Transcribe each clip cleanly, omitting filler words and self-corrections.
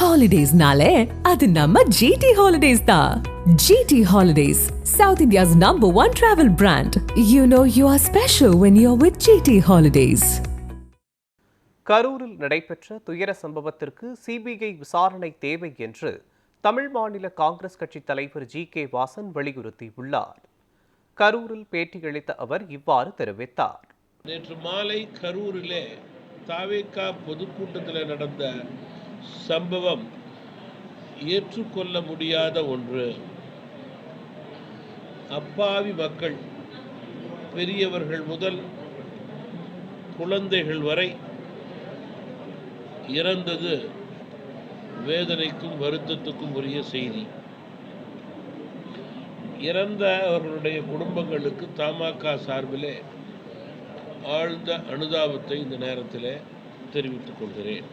Holidays-nale, adu namma GT Holidays da. GT Holidays, South India's #1 travel brand. You know you are special when you're with GT Holidays. கரூரில் நடைபெற்ற துயர சம்பவத்திற்கு CBI விசாரணை தேவை என்று தமிழ் மாநில காங்கிரஸ் கட்சி தலைவர் ஜி.கே. வாசன் வலியுறுத்தியுள்ளார். கரூரில் பேட்டியளித்த அவர் இவ்வாறு தெரிவித்தார். நேற்று மாலை கரூரிலே தாவேகா பொதுக்கூட்டத்தில் நடந்த சம்பவம் ஏற்றுக்கொள்ள முடியாத ஒன்று. அப்பாவி மக்கள், பெரியவர்கள் முதல் குழந்தைகள் வரை இறந்தது வேதனைக்கும் வருத்தத்துக்கும் உரிய செய்தி. இறந்தவர்களுடைய குடும்பங்களுக்கு தமாக சார்பிலே ஆழ்ந்த அனுதாபத்தை இந்த நேரத்தில் தெரிவித்துக் கொள்கிறேன்.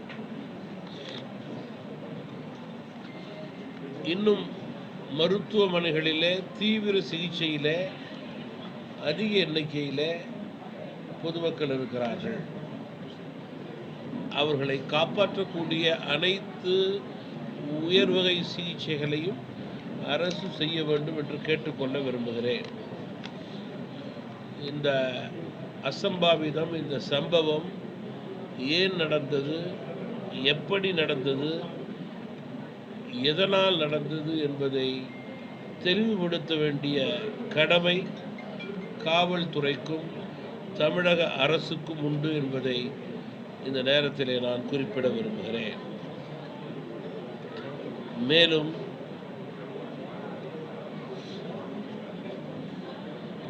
இன்னும் மருத்துவமனைகளிலே தீவிர சிகிச்சையிலே அதிக எண்ணிக்கையிலே பொதுமக்கள் இருக்கிறார்கள். அவர்களை காப்பாற்றக்கூடிய அனைத்து உயர்வகை சிகிச்சைகளையும் அரசு செய்ய வேண்டும் என்று கேட்டுக்கொள்ள விரும்புகிறேன். இந்த அசம்பாவிதம், இந்த சம்பவம் ஏன் நடந்தது, எப்படி நடந்தது, எதனால் நடந்தது என்பதை தெளிவுபடுத்த வேண்டிய கடமை காவல்துறைக்கும் தமிழக அரசுக்கும் உண்டு என்பதை இந்த நேரத்தில் நான் குறிப்பிட விரும்புகிறேன். மேலும்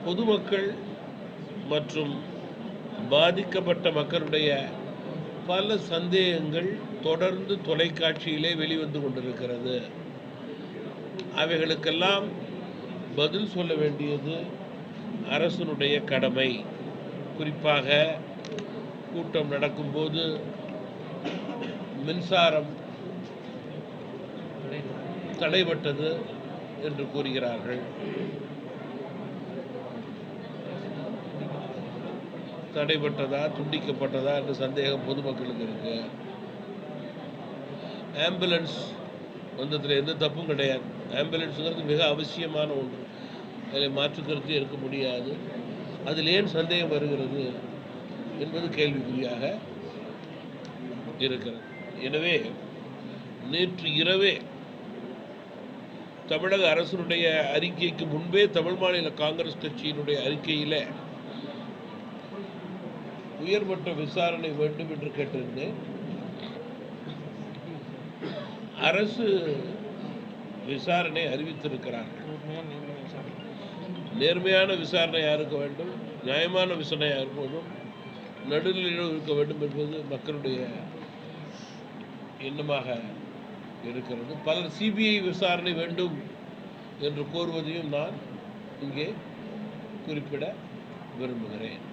பொதுமக்கள் மற்றும் பாதிக்கப்பட்ட மக்களுடைய பல சந்தேகங்கள் தொடர்ந்து தொலைக்காட்சியிலே வெளிவந்து கொண்டிருக்கிறது. அவைகளுக்கெல்லாம் பதில் சொல்ல வேண்டியது அரசினுடைய கடமை. குறிப்பாக கூட்டம் நடக்கும்போது மின்சாரம் தடைபட்டது என்று கூறுகிறார்கள். தடைபட்டதா, துண்டிக்கப்பட்டதா என்ற சந்தேகம் பொதுமக்களுக்கு இருக்கு. ஆம்புலன்ஸ் வந்ததில் எந்த தப்பும் கிடையாது. ஆம்புலன்ஸுங்கிறது மிக அவசியமான ஒன்று, அதில் மாற்றுக்கருத்து இருக்க முடியாது. அதில் ஏன் சந்தேகம் வருகிறது என்பது கேள்விக்குறியாக இருக்கிறது. எனவே நேற்று இரவே தமிழக அரசினுடைய அறிக்கைக்கு முன்பே தமிழ் மாநில காங்கிரஸ் கட்சியினுடைய அறிக்கையில் உயர்மட்ட விசாரணை வேண்டும் என்று கேட்டிருந்தேன். அரசு விசாரணை அறிவித்திருக்கிறார்கள். நேர்மையான விசாரணை யாருக்கு வேண்டும், நியாயமான விசாரணை யாருக்கு வேண்டும், நடுநிலையில் இருக்க வேண்டும் என்பது மக்களுடைய எண்ணமாக இருக்கிறது. பலர் சிபிஐ விசாரணை வேண்டும் என்று கோருவதையும் நான் இங்கே குறிப்பிட விரும்புகிறேன்.